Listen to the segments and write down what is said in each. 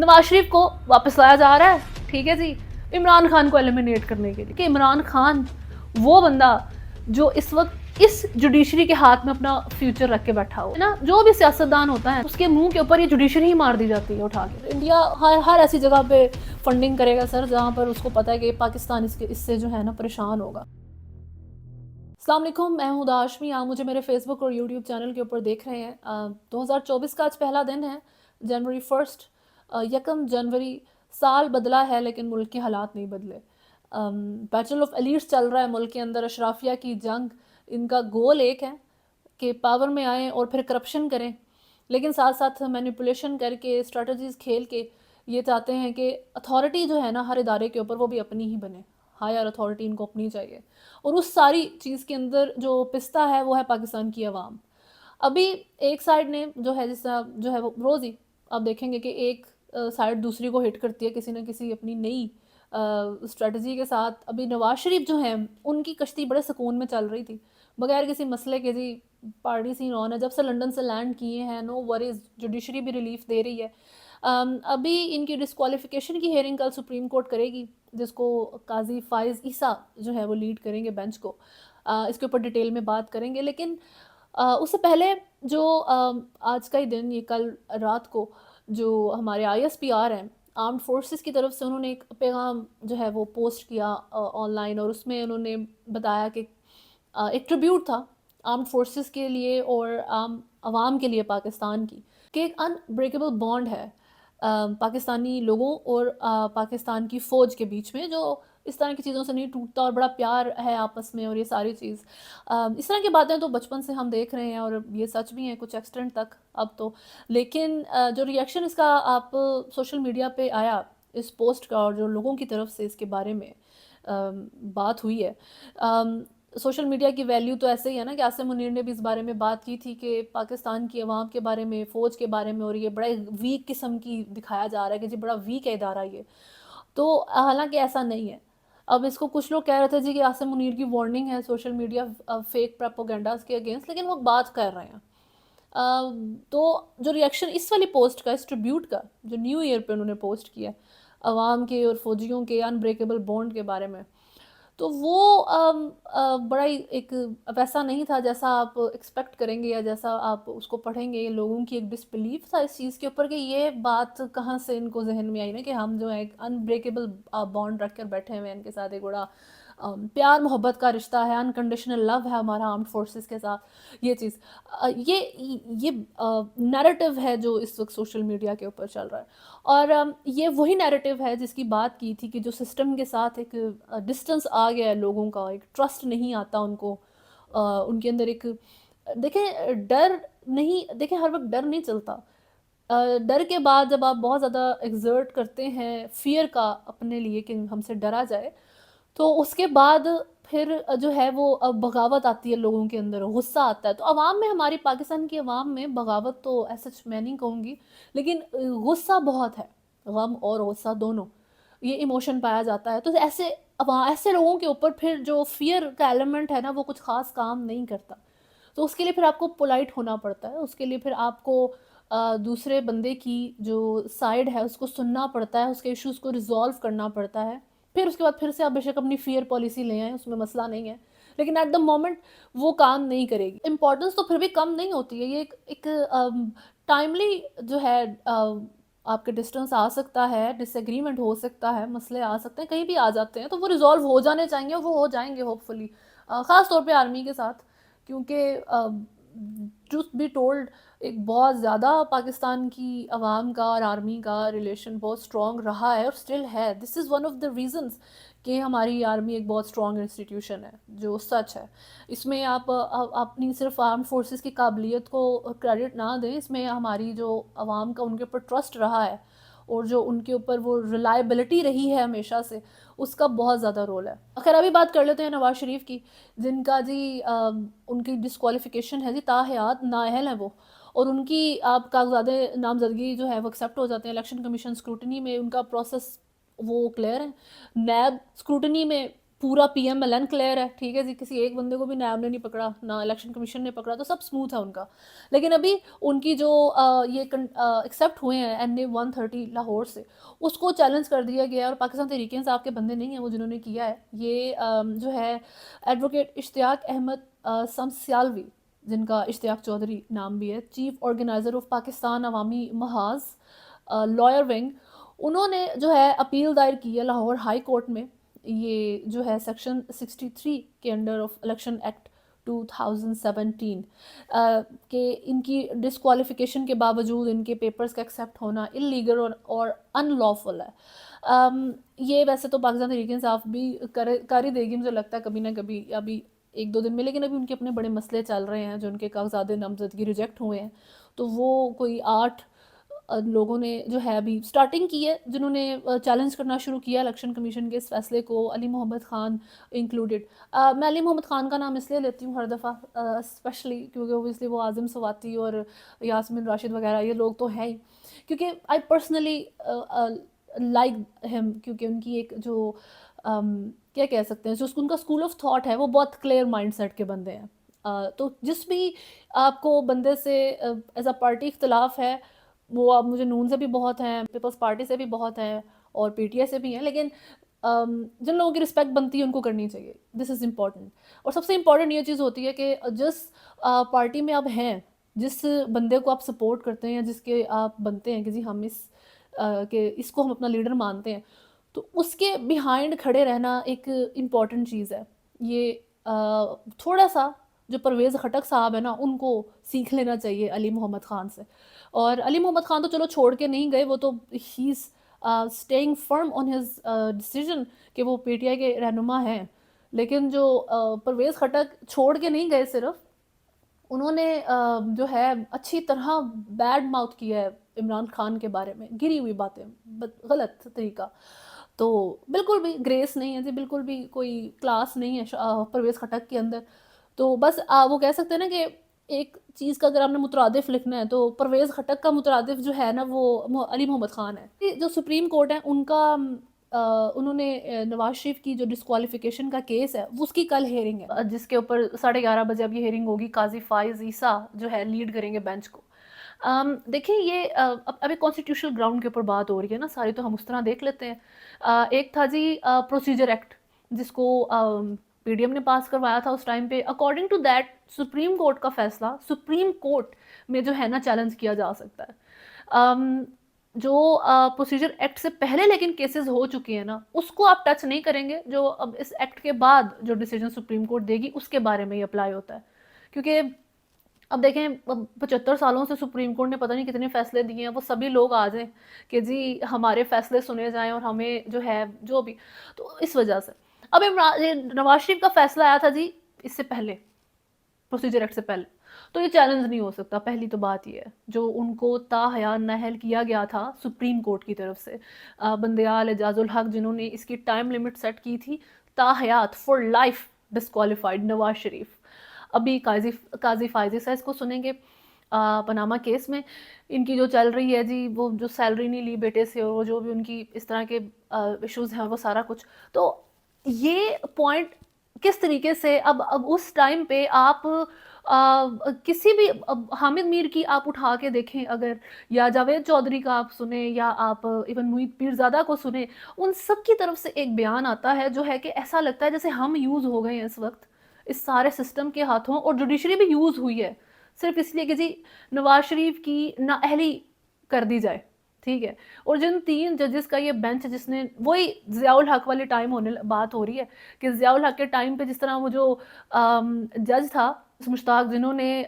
नवाज शरीफ को वापस लाया जा रहा है, ठीक है जी, इमरान खान को एलिमिनेट करने के लिए कि इमरान खान वो बंदा जो इस वक्त इस जुडिशरी के हाथ में अपना फ्यूचर रख के बैठा हो, है ना। जो भी सियासतदान होता है उसके मुंह के ऊपर ये जुडिशरी ही मार दी जाती है उठा के। इंडिया हर ऐसी जगह पे फंडिंग करेगा सर जहां पर उसको पता है कि पाकिस्तान इससे जो है ना परेशान होगा। अस्सलाम वालेकुम, मैं हूँ दाशमी। आप मुझे मेरे फेसबुक और यूट्यूब चैनल के ऊपर देख रहे हैं। 2024 का आज पहला दिन है, जनवरी 1, 1 जनवरी। साल बदला है लेकिन मुल्क के हालात नहीं बदले। बैटल ऑफ एलीट्स चल रहा है मुल्क के अंदर, अशराफिया की जंग। इनका गोल एक है कि पावर में आएँ और फिर करप्शन करें, लेकिन साथ साथ मैनिपुलेशन करके, स्ट्रेटजीज़ खेल के ये चाहते हैं कि अथॉरिटी जो है ना हर इदारे के ऊपर वो भी अपनी ही बने। हायर अथॉरिटी इनको अपनी चाहिए, और उस सारी चीज़ के अंदर जो पिस्ता है वो है पाकिस्तान की आवाम। अभी एक साइड ने जो है, जिसका जो है वो रोज़ ही आप देखेंगे कि एक साइड दूसरी को हिट करती है किसी न किसी अपनी नई स्ट्रेटजी के साथ। अभी नवाज शरीफ जो हैं उनकी कश्ती बड़े सुकून में चल रही थी, बगैर किसी मसले के जी। पार्टी सीन ऑन है जब से लंदन से लैंड किए हैं, नो वरीज, जुडिशरी भी रिलीफ दे रही है। अभी इनकी डिस्क्वालिफिकेशन की हेयरिंग कल सुप्रीम कोर्ट करेगी, जिसको काजी फाइज ईसा जो है वो लीड करेंगे बेंच को। इसके ऊपर डिटेल में बात करेंगे, लेकिन उससे पहले जो आज का ही दिन, ये कल रात को जो हमारे ISPR हैं आर्म्ड फोर्सेस की तरफ से, उन्होंने एक पैगाम जो है वो पोस्ट किया ऑनलाइन, और उसमें उन्होंने बताया कि एक ट्रिब्यूट था आर्म्ड फोर्सेस के लिए और आम आवाम के लिए पाकिस्तान की, कि एक अनब्रेकेबल बॉन्ड है पाकिस्तानी लोगों और पाकिस्तान की फ़ौज के बीच में, जो इस तरह की चीज़ों से नहीं टूटता, और बड़ा प्यार है आपस में, और ये सारी चीज़ इस तरह की बातें तो बचपन से हम देख रहे हैं, और ये सच भी हैं कुछ एक्सटेंट तक अब तो। लेकिन जो रिएक्शन इसका आप सोशल मीडिया पे आया इस पोस्ट का, और जो लोगों की तरफ से इसके बारे में बात हुई है, सोशल मीडिया की वैल्यू तो ऐसे ही है ना कि आसिम मुनीर ने भी इस बारे में बात की थी कि पाकिस्तान की आवाम के बारे में, फ़ौज के बारे में, और ये बड़ा वीक किस्म की दिखाया जा रहा है कि जी बड़ा वीक है इदारा ये। तो हालांकि ऐसा नहीं है। अब इसको कुछ लोग कह रहे थे जी कि आसिम मुनीर की वार्निंग है सोशल मीडिया फेक प्रोपोगंडास के अगेंस्ट, लेकिन वो बात कर रहे हैं। तो जो रिएक्शन इस वाली पोस्ट का, इस ट्रिब्यूट का जो न्यू ईयर पे उन्होंने पोस्ट किया अवाम के और फौजियों के अनब्रेकेबल बॉन्ड के बारे में, तो वो बड़ा ही एक वैसा नहीं था जैसा आप एक्सपेक्ट करेंगे, या जैसा आप उसको पढ़ेंगे। लोगों की एक डिसबिलीफ था इस चीज़ के ऊपर कि ये बात कहाँ से इनको जहन में आई ना कि हम जो है एक अनब्रेकेबल बॉन्ड रख कर बैठे हुए हैं इनके साथ, एक बड़ा प्यार मोहब्बत का रिश्ता है, अनकंडीशनल लव है हमारा आर्म्ड फोर्सेस के साथ। ये चीज़ ये नैरेटिव है जो इस वक्त सोशल मीडिया के ऊपर चल रहा है, और ये वही नैरेटिव है जिसकी बात की थी कि जो सिस्टम के साथ एक डिस्टेंस आ गया है लोगों का, एक ट्रस्ट नहीं आता उनको, उनके अंदर एक देखें डर नहीं, देखें हर वक्त डर नहीं चलता। डर के बाद जब आप बहुत ज़्यादा एग्जर्ट करते हैं फियर का अपने लिए कि हमसे डरा जाए, तो उसके बाद फिर जो है वो बगावत आती है लोगों के अंदर, गुस्सा आता है। तो अवाम में, हमारी पाकिस्तान की अवाम में बगावत तो ऐसा मैं नहीं कहूँगी, लेकिन गुस्सा बहुत है, गम और गुस्सा दोनों, ये इमोशन पाया जाता है। तो ऐसे लोगों के ऊपर फिर जो फियर का एलिमेंट है ना वो कुछ ख़ास काम नहीं करता। तो उसके लिए फिर आपको पोलाइट होना पड़ता है, उसके लिए फिर आपको दूसरे बंदे की जो साइड है उसको सुनना पड़ता है, उसके इश्यूज़ को रिजॉल्व करना पड़ता है। फिर उसके बाद फिर से आप बेशक अपनी फियर पॉलिसी ले आएँ, उसमें मसला नहीं है, लेकिन एट द मोमेंट वो काम नहीं करेगी। इम्पोर्टेंस तो फिर भी कम नहीं होती है। ये एक टाइमली जो है आपके डिस्टेंस आ सकता है, डिसएग्रीमेंट हो सकता है, मसले आ सकते हैं, कहीं भी आ जाते हैं, तो वो रिज़ॉल्व हो जाने चाहिए, और वो हो जाएंगे होपफुली, ख़ास तौर पे आर्मी के साथ। क्योंकि ट्रूथ बी टोल्ड, एक बहुत ज़्यादा पाकिस्तान की आवाम का और आर्मी का रिलेशन बहुत स्ट्रॉन्ग रहा है और स्टिल है। This is one of the reasons कि हमारी आर्मी एक बहुत स्ट्रॉन्ग इंस्टीट्यूशन है, जो सच है। इसमें आप अपनी सिर्फ आर्म फोर्सेस की काबिलियत को क्रेडिट ना दें, इसमें हमारी जो आवाम का उनके ऊपर ट्रस्ट रहा है, और जो उनके ऊपर वो रिलायबिलिटी रही है हमेशा से, उसका बहुत ज़्यादा रोल है। खैर अभी बात कर लेते हैं नवाज़ शरीफ की, जिनका जी उनकी डिस्क्वालिफिकेशन है जी, ताहयात नाअहल है वो, और उनकी आप कागजात नामजदगी जो है वो एक्सेप्ट हो जाते हैं। इलेक्शन कमीशन स्क्रूटनी में उनका प्रोसेस वो क्लियर है, नैब स्क्रूटनी में पूरा पीएमएलएन क्लियर है, ठीक है जी, किसी एक बंदे को भी नैब ने नहीं पकड़ा, ना इलेक्शन कमीशन ने पकड़ा, तो सब स्मूथ है उनका। लेकिन अभी उनकी जो ये एक्सेप्ट हुए हैं एनए 130 लाहौर से, उसको चैलेंज कर दिया गया है, और पाकिस्तान तहरीक इंसाफ के बंदे नहीं हैं वो जिन्होंने किया है ये, जो है एडवोकेट इश्तियाक अहमद समस्यालवी, जिनका इश्तियाक चौधरी नाम भी है, chief organizer of Pakistan Awami Mahaz lawyer wing, उन्होंने जो है अपील दायर की है लाहौर हाई कोर्ट में। ये जो है सेक्शन 63 के अंडर ऑफ इलेक्शन एक्ट 2017 के इनकी डिस्क्वालिफिकेशन के बावजूद इनके पेपर्स का एक्सेप्ट होना इलीगल और अनलॉफुल है। ये वैसे तो पाकिस्तान तहरीक इंसाफ भी कर ही देगी मुझे लगता है कभी ना कभी, अभी एक दो दिन में, लेकिन अभी उनके अपने बड़े मसले चल रहे हैं, जो उनके कागजात नामजदगी रिजेक्ट हुए हैं, तो वो कोई 8 लोगों ने जो है अभी स्टार्टिंग की है, जिन्होंने चैलेंज करना शुरू किया इलेक्शन कमीशन के इस फैसले को, अली मोहम्मद ख़ान इंक्लूडेड। मैं अली मोहम्मद ख़ान का नाम इसलिए लेती हूँ हर दफ़ा स्पेशली क्योंकि ओबियसली वो आज़म सवाती और यास्मीन राशिद वगैरह ये लोग तो हैं ही, क्योंकि आई पर्सनली लाइक हिम, क्योंकि उनकी एक जो क्या कह सकते हैं, जो उनका स्कूल ऑफ थॉट है वो बहुत क्लियर माइंडसेट के बंदे हैं। तो जिस भी आपको बंदे से एज अ पार्टी इख्तलाफ है, वो अब मुझे नून से भी बहुत हैं, पीपल्स पार्टी से भी बहुत हैं, और पीटीआई से भी हैं, लेकिन जिन लोगों की रिस्पेक्ट बनती है उनको करनी चाहिए, दिस इज़ इम्पॉर्टेंट। और सबसे इम्पॉर्टेंट ये चीज़ होती है कि जिस पार्टी में आप हैं, जिस बंदे को आप सपोर्ट करते हैं, जिसके आप बनते हैं कि जी हम कि इसको हम अपना लीडर मानते हैं, तो उसके बिहाइंड खड़े रहना एक इम्पॉर्टेंट चीज़ है। ये थोड़ा सा जो परवेज़ खटक साहब है ना, उनको सीख लेना चाहिए अली मोहम्मद ख़ान से। और अली मोहम्मद ख़ान तो चलो छोड़ के नहीं गए, वो तो he is staying firm on his decision कि वो पीटीआई के रहनुमा हैं, लेकिन जो परवेज़ खटक छोड़ के नहीं गए सिर्फ, उन्होंने जो है अच्छी तरह बैड माउथ किया है इमरान खान के बारे में, गिरी हुई बातें, गलत तरीका। तो बिल्कुल भी ग्रेस नहीं है जी, बिल्कुल भी कोई क्लास नहीं है परवेज़ खटक के अंदर। तो बस वो कह सकते हैं ना कि एक चीज़ का अगर आपने मुतरादिफ लिखना है तो परवेज़ खटक का मुतरादिफ जो है ना वो अली मोहम्मद ख़ान है। जो सुप्रीम कोर्ट है उनका उन्होंने नवाज शरीफ की जो डिस्क्वालिफिकेशन का केस है वो उसकी कल हेयरिंग है, जिसके ऊपर 11:30 बजे अब ये हेयरिंग होगी। काजी फाइज ईसा जो है लीड करेंगे बेंच को। देखिए ये अभी कॉन्स्टिट्यूशनल ग्राउंड के ऊपर बात हो रही है ना सारी, तो हम उस तरह देख लेते हैं। एक था जी प्रोसीजर एक्ट, जिसको पीडीएम ने पास करवाया था उस टाइम पे। According to that Supreme Court का फैसला सुप्रीम कोर्ट में जो है ना चैलेंज किया जा सकता है। जो प्रोसीजर एक्ट से पहले लेकिन केसेस हो चुके हैं ना, उसको आप टच नहीं करेंगे। जो अब इस एक्ट के बाद जो डिसीजन सुप्रीम कोर्ट देगी उसके बारे में ही अप्लाई होता है, क्योंकि अब देखें 75 सालों से सुप्रीम कोर्ट ने पता नहीं कितने फैसले दिए हैं, वो सभी लोग आ जाएं कि जी हमारे फैसले सुने जाएं और हमें जो है जो भी, तो इस वजह से अब नवाज शरीफ का फैसला आया था जी इससे पहले, प्रोसीजर एक्ट से पहले, तो ये चैलेंज नहीं हो सकता। पहली तो बात ये है, जो उनको ताहया नाअहल किया गया था सुप्रीम कोर्ट की तरफ से, बंदयाल एजाजुल हक जिन्होंने इसकी टाइम लिमिट सेट की थी, ताहयात for life disqualified Nawaz Sharif. अभी काजी फाइजी साहब इसको सुनेंगे पनामा केस में, इनकी जो चल रही है जी, वो जो सैलरी नहीं ली बेटे से और वो जो भी उनकी इस तरह के इश्यूज हैं वो सारा कुछ, तो ये पॉइंट किस तरीके से अब उस टाइम पे आप किसी भी हामिद मीर की आप उठा के देखें अगर, या जावेद चौधरी का आप सुने, या आप इवन मुईद पीरज़ादा को सुने, उन सब की तरफ से एक बयान आता है जो है कि ऐसा लगता है जैसे हम यूज़ हो गए हैं इस वक्त इस सारे सिस्टम के हाथों, और जुडिशरी भी यूज़ हुई है सिर्फ इसलिए कि जी नवाज शरीफ की नाअहली कर दी जाए, ठीक है। और जिन 3 जजेस का ये बेंच, जिसने वही ज़ियाउल हक वाली टाइम होने बात हो रही है कि ज़ियाउल हक के टाइम पे जिस तरह वो जो जज था मुश्ताक, जिन्होंने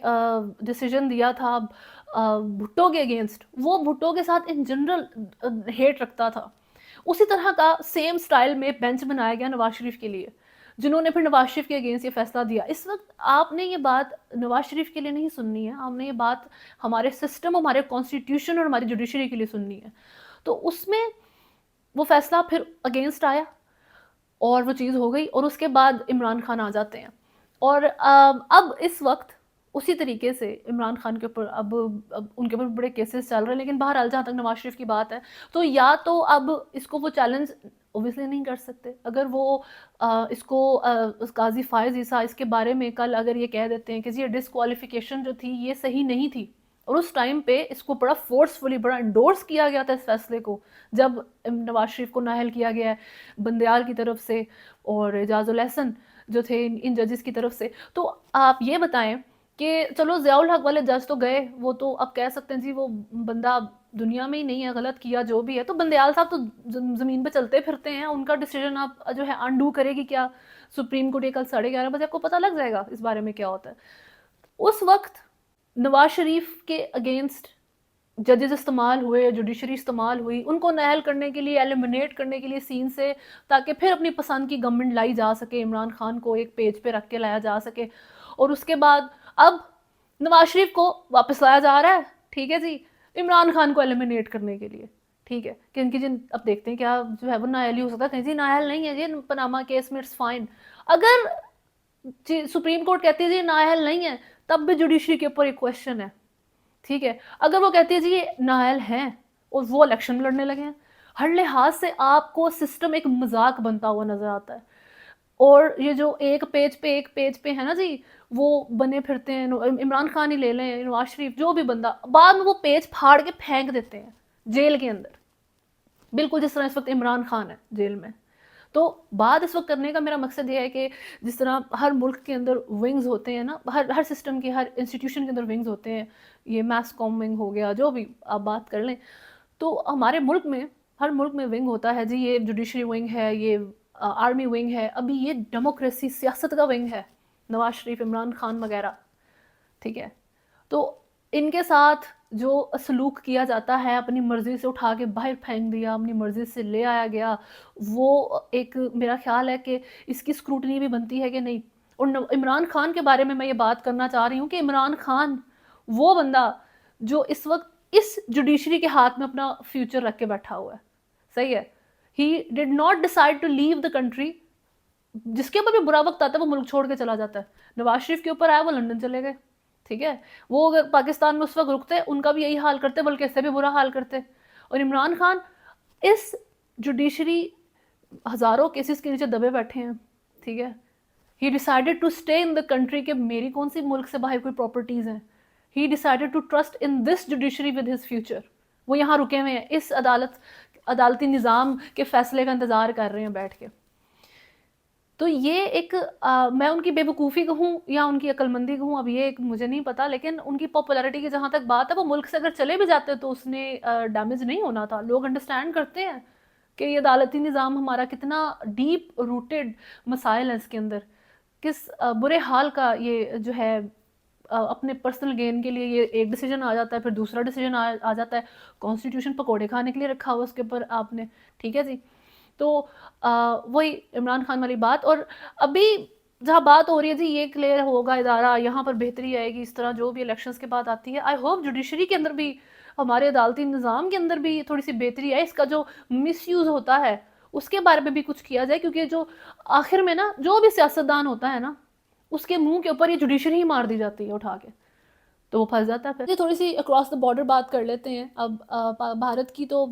डिसीजन दिया था भुट्टो के अगेंस्ट, वो भुट्टो के साथ इन जनरल हेट रखता था, उसी तरह का सेम स्टाइल में बेंच बनाया गया नवाज शरीफ के लिए, जिन्होंने फिर नवाज शरीफ के अगेंस्ट ये फैसला दिया। इस वक्त आपने ये बात नवाज शरीफ के लिए नहीं सुननी है, आपने ये बात हमारे सिस्टम, हमारे कॉन्स्टिट्यूशन और हमारी जुडिशरी के लिए सुननी है। तो उसमें वो फैसला फिर अगेंस्ट आया और वो चीज़ हो गई, और उसके बाद इमरान खान आ जाते हैं, और अब इस वक्त उसी तरीके से इमरान खान के ऊपर अब उनके ऊपर बड़े केसेस चल रहे हैं। लेकिन बहरहाल जहाँ तक नवाज शरीफ की बात है, तो या तो अब इसको वो चैलेंज ऑब्वियसली नहीं कर सकते। अगर वो इसको उस गाजी फायज ईसा इसके बारे में कल अगर ये कह देते हैं कि जी ये डिसक्वालिफिकेशन जो थी ये सही नहीं थी, और उस टाइम पे इसको बड़ा फोर्सफुली बड़ा इंडोर्स किया गया था इस फैसले को, जब नवाज शरीफ को नाअहल किया गया है बंदयाल की तरफ से और एजाजुल एहसन जो थे इन जजेस की तरफ से, तो आप ये बताएं कि चलो ज़ियाउल हक वाले जज तो गए, वो तो अब कह सकते हैं जी वो बंदा दुनिया में ही नहीं है, गलत किया जो भी है, तो बंदयाल साहब तो ज़मीन पे चलते फिरते हैं, उनका डिसीजन आप जो है अनडू करेगी क्या सुप्रीम कोर्ट? ये कल 11:30 आपको पता लग जाएगा इस बारे में क्या होता है। उस वक्त नवाज शरीफ के अगेंस्ट जजेस इस्तेमाल हुए, जुडिशरी इस्तेमाल हुई उनको नाअहल करने के लिए, एलिमिनेट करने के लिए सीन से, ताकि फिर अपनी पसंद की गवर्नमेंट लाई जा सके, इमरान खान को एक पेज पे रख के लाया जा सके। और उसके बाद अब नवाज शरीफ को वापस लाया जा रहा है, ठीक है जी, इमरान खान को एलिमिनेट करने के लिए, ठीक है, कि उनकी जिन अब देखते हैं क्या जो है वो नाअहल ही हो सकता है, कहीं जी नाअहल नहीं है जी पनामा केस में, इट्स फाइन। अगर सुप्रीम कोर्ट कहती है जी नाअहल नहीं है, तब भी जुडिशरी के ऊपर एक क्वेश्चन है, ठीक है। अगर वो कहती है जी ये नाअहल हैं और वो इलेक्शन में लड़ने लगे हैं, हर लिहाज से आपको सिस्टम एक मजाक बनता हुआ नजर आता है। और ये जो एक पेज पे है ना जी, वो बने फिरते हैं, इमरान खान ही ले लें, नवाज शरीफ, जो भी बंदा, बाद में वो पेज फाड़ के फेंक देते हैं जेल के अंदर, बिल्कुल जिस तरह इस वक्त इमरान खान है जेल में। तो बात इस वक्त करने का मेरा मकसद ये है कि जिस तरह हर मुल्क के अंदर विंग्स होते हैं ना, हर सिस्टम के, हर इंस्टीट्यूशन के अंदर विंग्स होते हैं, ये मैस कॉम विंग हो गया, जो भी आप बात कर लें, तो हमारे मुल्क में हर मुल्क में विंग होता है जी, ये जुडिशरी विंग है, ये आर्मी विंग है, अभी ये डेमोक्रेसी सियासत का विंग है, नवाज शरीफ, इमरान खान वगैरह, ठीक है। तो इनके साथ जो सलूक किया जाता है, अपनी मर्ज़ी से उठा के बाहर फेंक दिया, अपनी मर्ज़ी से ले आया गया, वो एक मेरा ख्याल है कि इसकी स्क्रूटनी भी बनती है कि नहीं। और इमरान खान के बारे में मैं ये बात करना चाह रही हूँ कि इमरान खान वो बंदा जो इस वक्त इस जुडिशरी के हाथ में अपना फ्यूचर रख के बैठा हुआ है, सही है। He did not decide to leave the country, जिसके ऊपर भी बुरा वक्त आता है वो मुल्क छोड़ के चला जाता है। नवाज शरीफ के ऊपर आया, वो लंदन चले गए, ठीक है। वो अगर पाकिस्तान में उस वक्त रुकते उनका भी यही हाल करते, बल्कि इससे भी बुरा हाल करते। और इमरान खान इस जुडिशरी हज़ारों केसेस के नीचे दबे बैठे हैं, ठीक है। He decided to stay in the country के मेरी कौन सी मुल्क से बाहर कोई प्रॉपर्टीज़ हैं। He decided to trust in this judiciary with his future. वो यहाँ रुके हुए हैं, इस अदालती निज़ाम के फैसले का इंतज़ार कर रहे हैं बैठ के। तो ये एक मैं उनकी बेवकूफ़ी कहूँ या उनकी अक्लमंदी कहूँ, अब ये एक मुझे नहीं पता, लेकिन उनकी पॉपुलैरिटी की जहाँ तक बात है, वो मुल्क से अगर चले भी जाते तो उसने डैमेज नहीं होना था। लोग अंडरस्टैंड करते हैं कि ये अदालती निज़ाम हमारा कितना डीप रूटेड मसाइल है, इसके अंदर किस बुरे हाल का ये जो है अपने पर्सनल गेन के लिए ये एक डिसीजन आ जाता है, फिर दूसरा डिसीजन आ जाता है, कॉन्स्टिट्यूशन पकौड़े खाने के लिए रखा हुआ उसके ऊपर आपने, ठीक है जी। तो वही इमरान खान वाली बात। और अभी जहाँ बात हो रही है जी ये क्लियर होगा इदारा, यहाँ पर बेहतरी आएगी, इस तरह जो भी इलेक्शंस के बाद आती है, आई होप जुडिशरी के अंदर भी, हमारे अदालती निज़ाम के अंदर भी थोड़ी सी बेहतरी है, इसका जो मिसयूज़ होता है उसके बारे में भी कुछ किया जाए, क्योंकि जो आखिर में ना जो भी सियासतदान होता है ना, उसके मुंह के ऊपर ये जुडिशरी ही मार दी जाती है उठा के, तो वो फंस जाता है। फिर थोड़ी सी अक्रॉस द बॉर्डर बात कर लेते हैं। अब भारत की तो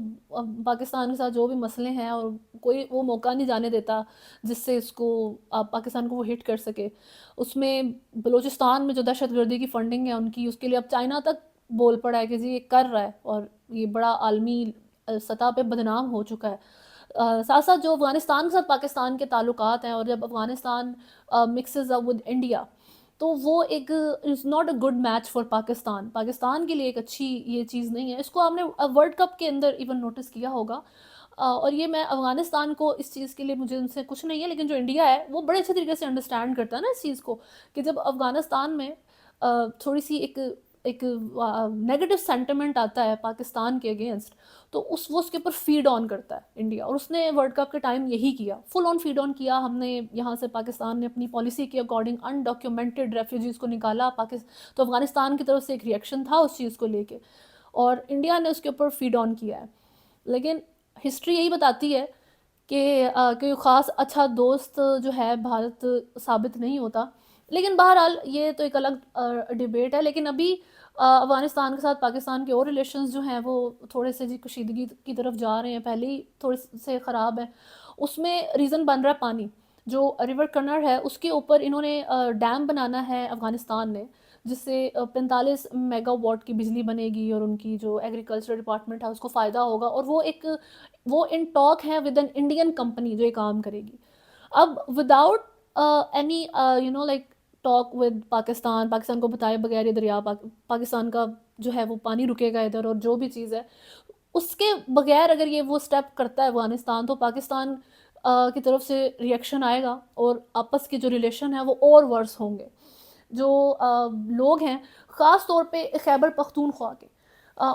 पाकिस्तान के साथ जो भी मसले हैं, और कोई वो मौका नहीं जाने देता जिससे इसको पाकिस्तान को वो हिट कर सके। उसमें बलूचिस्तान में जो दहशतगर्दी की फंडिंग है उनकी, उसके लिए अब चाइना तक बोल पड़ा है कि जी ये कर रहा है, और ये बड़ा आलमी सतह पे बदनाम हो चुका है। साथ साथ जो अफ़गानिस्तान के साथ पाकिस्तान के ताल्लुकात हैं, और जब Afghanistan mixes up with India, तो वो एक is not a good match for Pakistan, Pakistan के लिए एक अच्छी ये चीज़ नहीं है। इसको आपने वर्ल्ड कप के अंदर इवन नोटिस किया होगा। और ये मैं अफ़गानिस्तान को इस चीज़ के लिए, मुझे उनसे कुछ नहीं है, लेकिन जो इंडिया है वो बड़े अच्छे तरीके से अंडरस्टैंड करता है ना इस चीज़ को, कि जब अफ़गानिस्तान में थोड़ी सी एक नेगेटिव सेंटिमेंट आता है पाकिस्तान के अगेंस्ट, तो वो उसके ऊपर फीड ऑन करता है इंडिया। और उसने वर्ल्ड कप के टाइम यही किया, फुल ऑन फीड ऑन किया। हमने यहाँ से, पाकिस्तान ने अपनी पॉलिसी के अकॉर्डिंग अनडॉक्यूमेंटेड रेफ्यूजीज़ को निकाला तो अफ़गानिस्तान की तरफ से एक रिएक्शन था उस चीज़ को लेके, और इंडिया ने उसके ऊपर फीड ऑन किया है। लेकिन हिस्ट्री यही बताती है कि कोई ख़ास अच्छा दोस्त जो है भारत साबित नहीं होता। लेकिन बहरहाल ये तो एक अलग डिबेट है। लेकिन अभी अफ़गानिस्तान के साथ पाकिस्तान के और रिलेशंस जो हैं वो थोड़े से जी कशीदगी की तरफ जा रहे हैं, पहले ही थोड़े से ख़राब है। उसमें रीज़न बन रहा है पानी, जो रिवर कन्नर है उसके ऊपर इन्होंने डैम बनाना है अफ़गानिस्तान ने, जिससे 45 मेगावाट की बिजली बनेगी और उनकी जो एग्रीकल्चर डिपार्टमेंट है उसको फ़ायदा होगा, और वो इन टॉक है विद एन इंडियन कंपनी जो ये काम करेगी। अब without any like talk with Pakistan, Pakistan को बताए बगैर ये दरिया पाकिस्तान का जो है वो पानी रुकेगा इधर, और जो भी चीज़ है उसके बगैर अगर ये वो स्टेप करता है अफ़गानिस्तान, तो पाकिस्तान की तरफ से रिएक्शन आएगा और आपस के जो रिलेशन है वो और वर्स होंगे। जो लोग हैं, ख़ास तौर पे खैबर पख्तूनख्वा के,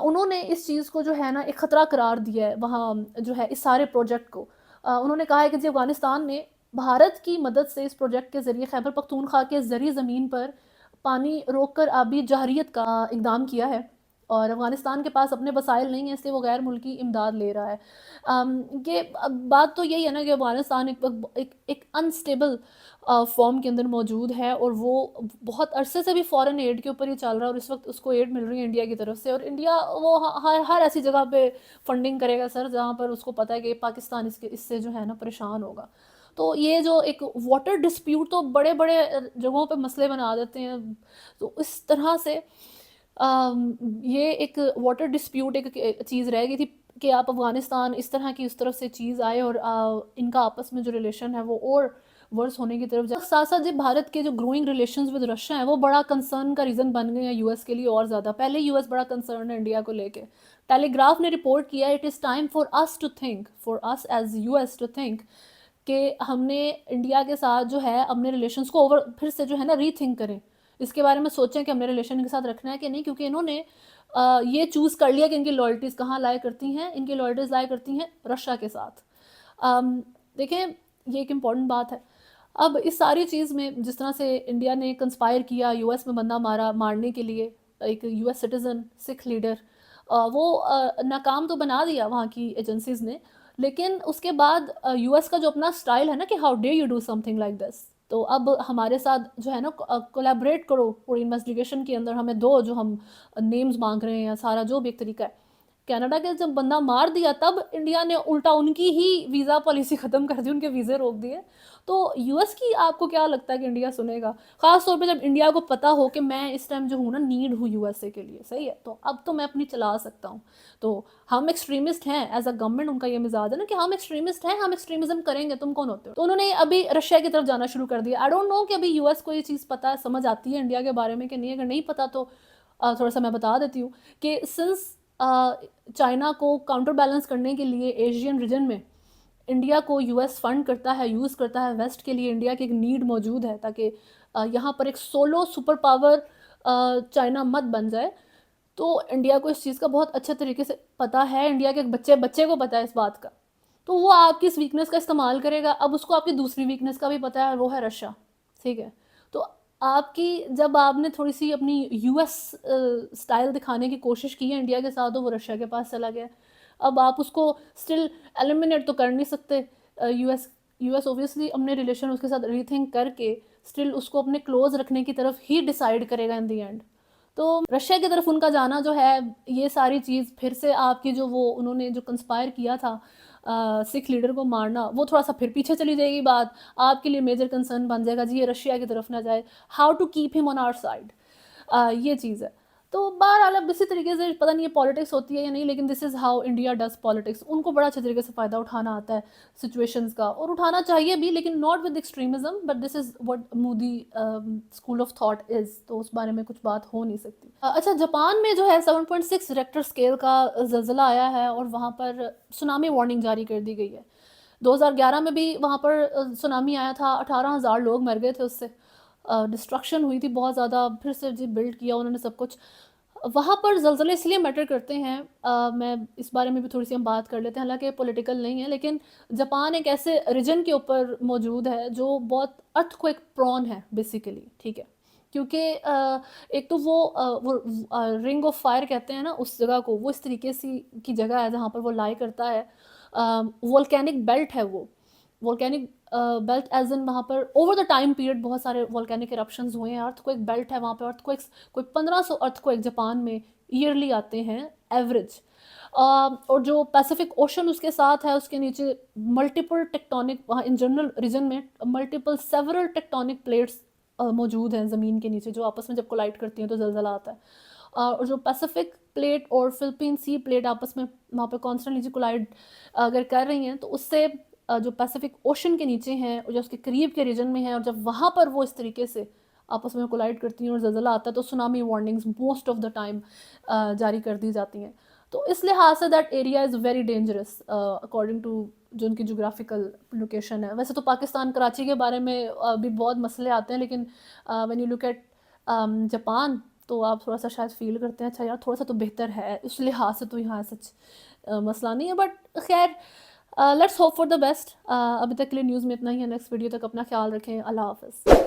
उन्होंने इस चीज़ को जो है ना एक ख़तरा करार दिया है वहाँ जो है इस सारे प्रोजेक्ट को। उन्होंने कहा है कि जी अफ़गानिस्तान ने भारत की मदद से इस प्रोजेक्ट के ज़रिए खैबर पख्तूनख्वा के ज़रिए ज़मीन पर पानी रोककर आबी जहरियत का इक़दाम किया है, और अफ़गानिस्तान के पास अपने वसाइल नहीं हैं, इसलिए वो गैर मुल्की इमदाद ले रहा है। ये बात तो यही है ना कि अफ़गानिस्तान एक अनस्टेबल फॉर्म के अंदर मौजूद है, और वो बहुत अरसे से भी फ़ॉरेन एड के ऊपर ही चल रहा है, और इस वक्त उसको एड मिल रही है इंडिया की तरफ से, और इंडिया वो हर ऐसी जगह पे फंडिंग करेगा सर जहाँ पर उसको पता है कि पाकिस्तान इससे जो है ना परेशान होगा। तो ये जो एक वाटर डिस्प्यूट तो बड़े बड़े जगहों पे मसले बना देते हैं, तो इस तरह से ये एक वाटर डिस्प्यूट एक चीज़ रह गई थी कि आप अफ़गानिस्तान इस तरह की उस तरफ से चीज़ आए, और इनका आपस में जो रिलेशन है वो और वर्स होने की तरफ जाए। साथ साथ जो भारत के जो ग्रोइंग रिलेशंस विद रशिया है वो बड़ा कंसर्न का रीज़न बन गए हैं यूएस के लिए, और ज़्यादा। पहले यूएस बड़ा कंसर्न है इंडिया को लेके। टेलीग्राफ ने रिपोर्ट किया, it is time for us as US to think कि हमने इंडिया के साथ जो है अपने रिलेशंस को फिर से जो है ना रीथिंक करें, इसके बारे में सोचें कि हमने रिलेशन के साथ रखना है कि नहीं, क्योंकि इन्होंने ये चूज़ कर लिया कि इनकी लॉयल्टीज़ कहाँ लाया करती हैं। इनकी लॉयल्टीज़ लाया करती हैं रशिया के साथ। देखें, ये एक इम्पॉर्टेंट बात है। अब इस सारी चीज़ में जिस तरह से इंडिया ने कंस्पायर किया यूएस में बंदा मारने के लिए, एक यूएस सिटीज़न सिख लीडर, वो नाकाम तो बना दिया वहाँ की एजेंसीज़ ने, लेकिन उसके बाद यूएस का जो अपना स्टाइल है ना कि how day you do something like this, तो अब हमारे साथ जो है ना कोलैबोरेट करो पूरी इन्वेस्टिगेशन के अंदर, हमें दो जो हम नेम्स मांग रहे हैं या सारा जो भी एक तरीका है। कनाडा के जब बंदा मार दिया तब इंडिया ने उल्टा उनकी ही वीज़ा पॉलिसी ख़त्म कर दी, उनके वीज़े रोक दिए। तो यूएस की आपको क्या लगता है कि इंडिया सुनेगा? ख़ास तौर पे जब इंडिया को पता हो कि मैं इस टाइम जो हूँ ना नीड हूँ यूएसए के लिए, सही है, तो अब तो मैं अपनी चला सकता हूँ। तो हम एक्सट्रीमिस्ट हैं एज अ गवर्नमेंट, उनका ये मिजाज है ना कि हम एक्सट्रीमिस्ट हैं, हम एक्सट्रीमिज्म करेंगे, तुम कौन होते हो? तो उन्होंने अभी रशिया की तरफ जाना शुरू कर दिया। आई डोंट नो कि अभी यूएस को ये चीज़ पता है, समझ आती है इंडिया के बारे में कि नहीं। अगर नहीं पता तो थोड़ा सा मैं बता देती हूँ कि सिंस चाइना को काउंटर बैलेंस करने के लिए एशियन रीजन में इंडिया को यूएस फंड करता है, यूज़ करता है वेस्ट के लिए, इंडिया की एक नीड मौजूद है ताकि यहाँ पर एक सोलो सुपर पावर चाइना मत बन जाए। तो इंडिया को इस चीज़ का बहुत अच्छे तरीके से पता है, इंडिया के बच्चे बच्चे को पता है इस बात का, तो वो आपकी इस वीकनेस का इस्तेमाल करेगा। अब उसको आपकी दूसरी वीकनेस का भी पता है, वो है रशिया, ठीक है। तो आपकी जब आपने थोड़ी सी अपनी यूएस स्टाइल दिखाने की कोशिश की है इंडिया के साथ, तो वो रशिया के पास चला गया। अब आप उसको स्टिल एलिमिनेट तो कर नहीं सकते। यूएस यूएस ओबियसली अपने रिलेशन उसके साथ रीथिंक करके स्टिल उसको अपने क्लोज रखने की तरफ ही डिसाइड करेगा इन दी एंड। तो रशिया की तरफ उनका जाना जो है, ये सारी चीज़ फिर से आपकी जो वो उन्होंने जो कंस्पायर किया था सिख लीडर को मारना, वो थोड़ा सा फिर पीछे चली जाएगी बात। आपके लिए मेजर कंसर्न बन जाएगा जी ये रशिया की तरफ ना जाए, how to keep him on our side, ये चीज़ है। तो बहरहाल अब इसी तरीके से पता नहीं ये पॉलिटिक्स होती है या नहीं, लेकिन this is how India does politics. उनको बड़ा अच्छे तरीके से फ़ायदा उठाना आता है सिचुएशंस का, और उठाना चाहिए भी, लेकिन not with extremism, but this is what Modi school of thought is. तो उस बारे में कुछ बात हो नहीं सकती। अच्छा, जापान में जो है 7.6 रेक्टर स्केल का ज़लज़ला आया है, और वहाँ पर सुनामी वार्निंग जारी कर दी गई है। 2011 में भी वहाँ पर सुनामी आया था, 18,000 लोग मर गए थे उससे, डिस्ट्रक्शन हुई थी बहुत ज़्यादा, फिर से जी बिल्ड किया उन्होंने सब कुछ। वहाँ पर ज़लज़ले इसलिए मैटर करते हैं, मैं इस बारे में भी थोड़ी सी हम बात कर लेते हैं, हालांकि पॉलिटिकल नहीं है, लेकिन जापान एक ऐसे रीजन के ऊपर मौजूद है जो बहुत अर्थक्वेक प्रोन है बेसिकली, ठीक है। क्योंकि एक तो वो रिंग ऑफ फायर कहते हैं ना उस जगह को, वो इस तरीके से की जगह है जहाँ पर वो लाई करता है। वोल्केनिक बेल्ट है वो, वोल्केनिक बेल्ट एज इन वहाँ पर ओवर द टाइम पीरियड बहुत सारे वॉल्केनिक इरप्शंस हुए हैं। अर्थक्वेक बेल्ट है वहाँ पे, अर्थक्वेक्स कोई 1500 अर्थक्वेक जापान में ईयरली आते हैं एवरेज। और जो पैसिफिक ओशन उसके साथ है, उसके नीचे मल्टीपल टेक्टोनिक, वहाँ इन जनरल रीजन में मल्टीपल सेवरल टेक्टोनिक प्लेट्स मौजूद हैं ज़मीन के नीचे, जो आपस में जब कोलाइड करती हैं तो ज़लज़ला आता है। और जो पैसिफिक प्लेट और फिलिपीन सी प्लेट आपस में वहाँ पे कॉन्स्टेंटली जो कोलाइड अगर कर रही हैं, तो उससे जो पैसिफिक ओशन के नीचे हैं और जो उसके करीब के रीजन में है, और जब वहाँ पर वो इस तरीके से आपस में कोलाइड करती हैं और ज़लज़ला आता है, तो tsunami warnings most of the time जारी कर दी जाती हैं। तो इस लिहाज से that area is very dangerous according to जो उनकी जोग्राफिकल लोकेशन है। वैसे तो पाकिस्तान कराची के बारे में भी बहुत मसले आते हैं, लेकिन when you look at Japan, तो आप थोड़ा सा शायद फील करते हैं अच्छा यार थोड़ा सा तो बेहतर है, उस लिहाज से तो यहाँ सच मसला नहीं है। बट खैर, let's hope for the best. अभी तक के लिए न्यूज़ में इतना ही है। नेक्स्ट वीडियो तक अपना ख्याल रखें। अल्लाह हाफ़िज़।